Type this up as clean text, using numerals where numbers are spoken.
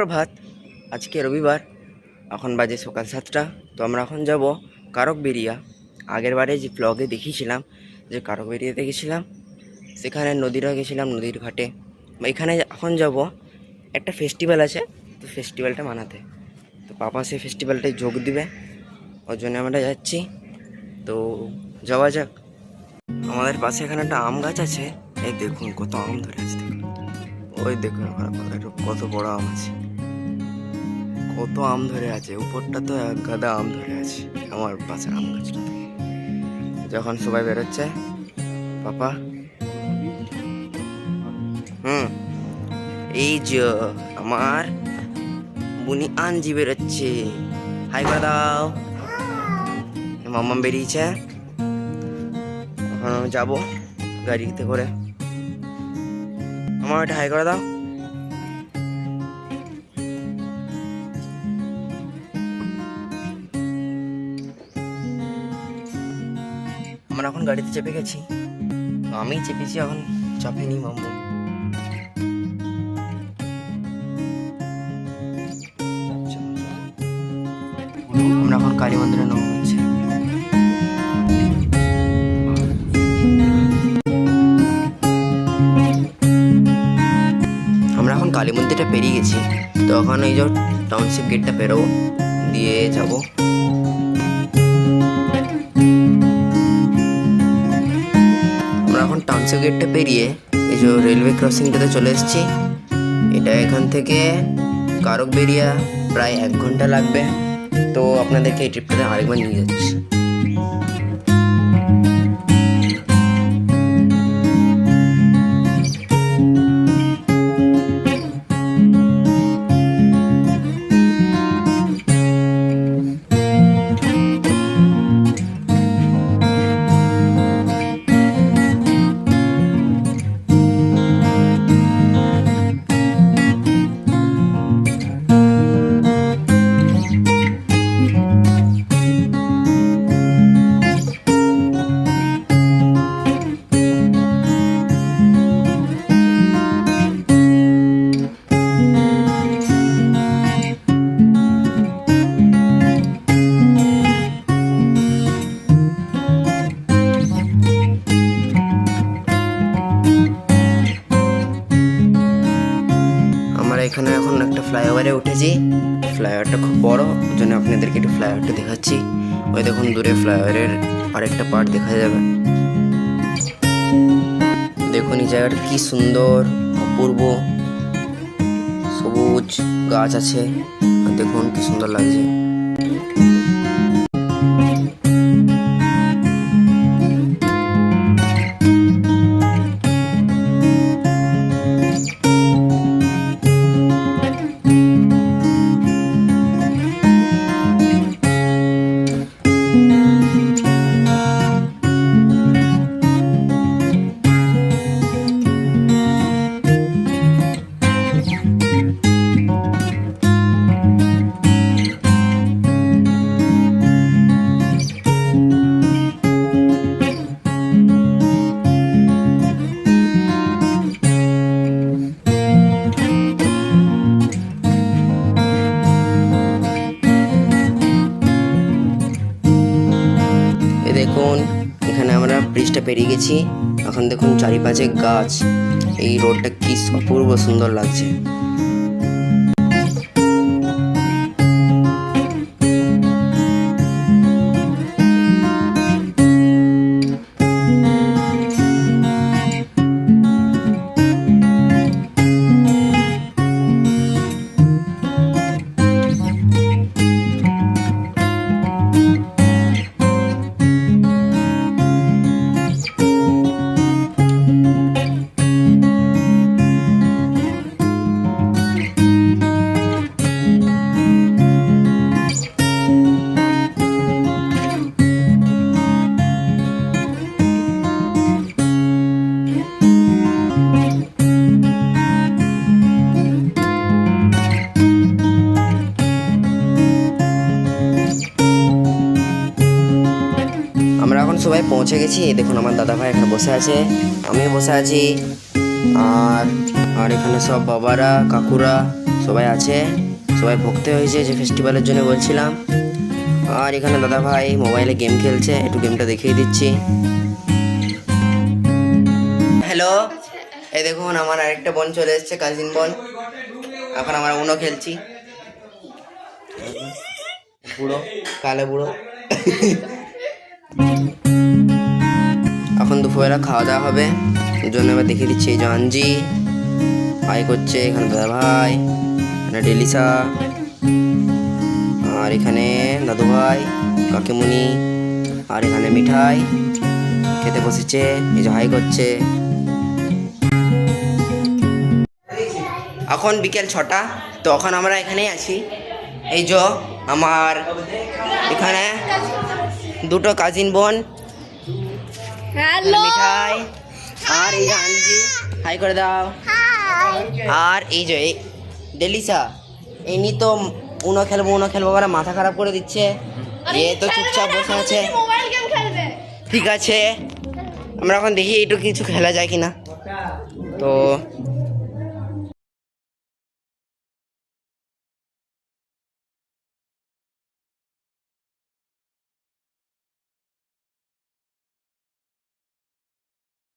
সুপ্রভাত। আজকে রবিবার, এখন বাজে সকাল 7টা। তো আমরা এখন যাব কারকবেরিয়া। আগের বারে যে ব্লগে দেখিয়েছিলাম যে কারকবেরিয়াতে গেছিলাম, সেখানে নদীরা গেছিলাম, নদীর ঘাটে। এখানে এখন যাব, একটা ফেস্টিভ্যাল আছে, তো ফেস্টিভ্যালটা মানাতে। তো পাপা সেই ফেস্টিভ্যালটায় যোগ দিবে, ওর জন্য আমরা যাচ্ছি। তো যাওয়া যাক। আমাদের পাশে এখানে একটা আম গাছ আছে, এই দেখুন কত আম ধরে আছে। দেখুন, ওই দেখুন ওখানে কত বড় আম আছে, কত আম ধরে আছে। উপরটা তো এক গাদা আম ধরে আছে আমার পাশের আম গাছটা। যখন সবাই বেরোচ্ছে, পাপা এই যে আমার বুনি আনজি বেরোচ্ছে, হাই করে দাও। মাম্মাম বেরিয়েছে, এখন আমি যাবো গাড়িতে করে। আমার একটা হাই করে দাও। আমরা এখন গাড়িতে চেপে গেছি, আমি চেপেছি, এখন চাপেনি মাম্মু। আমরা এখন কালী মন্দিরে নামা হচ্ছে। আমরা এখন কালী মন্দিরটা পেরিয়ে গেছি, তো এখন এই যে টাউনশিপ গেটটা পেরোবো, দিয়ে যাব। আমরা এখন টাউনশিপ গেটটা পেরিয়ে এই যে রেলওয়ে ক্রসিংটাতে চলে এসেছি। এটা এখান থেকে কারকবেরিয়া প্রায় 1 ঘন্টা লাগবে। তো আপনাদেরকে এই ট্রিপটাতে আরেকবার নিয়ে যাচ্ছি। এখানে এখন একটা ফ্লাইওভারে উঠেছি। ফ্লাইওভারটা খুব বড়, ওই জন্য আপনাদেরকে একটু ফ্লাইওভারটা দেখাচ্ছি। ওই দেখুন দূরে ফ্লাইওভারের আরেকটা পার্ট দেখা যাবে। দেখুন এই জায়গাটা কি সুন্দর, অপূর্ব, সবুজ গাছ আছে, দেখুন কি সুন্দর লাগছে। দেখুন এখানে আমরা ব্রিজটা পেরিয়ে গেছি। এখন দেখুন চারিপাশে গাছ, এই রোডটা কি অপূর্ব সুন্দর লাগছে। আমরা এখন সবাই পৌঁছে গেছি। দেখুন আমার দাদা ভাই এখানে বসে আছে, আমিও বসে আছি, আর এখানে সব বাবারা কাকুরা সবাই আছে, সবাই ভক্তি হয়েছে যে ফেস্টিভ্যালের জন্য বলছিলাম। আর এখানে দাদা ভাই মোবাইলে গেম খেলছে, একটু গেমটা দেখিয়ে দিচ্ছি। হ্যালো, এই দেখুন আমার আরেকটা বোন চলে এসছে, কাজিন বোন। এখন আমরা উনো খেলছি। বুড়ো, কালো বুড়ো। এখন দুপুরবেলা খাওয়া দাওয়া হবে, ওই জন্য এবার দেখিয়ে দিচ্ছি। এই যে আঞ্জি ভাই করছে, এখানে দাদা ভাই, এখানে ডেলিসা, আর এখানে দাদু ভাই, কাকিমুনি, আর এখানে মিঠাই খেতে বসেছে। এই যে হাই করছে। এখন বিকেল 6টা, তো এখন আমরা এখানেই আছি। এই যে আমার এখানে দুটো কাজিন বোন, মিঠাই, আর এই যে আঞ্জি, হাই করে দাও। আর এই যে ডেলিসা, এমনি তো উনো খেলবো বলে মাথা খারাপ করে দিচ্ছে, এ তো চুপচাপ বসে আছে। ঠিক আছে, আমরা এখন দেখি একটু কিছু খেলা যায় কিনা। তো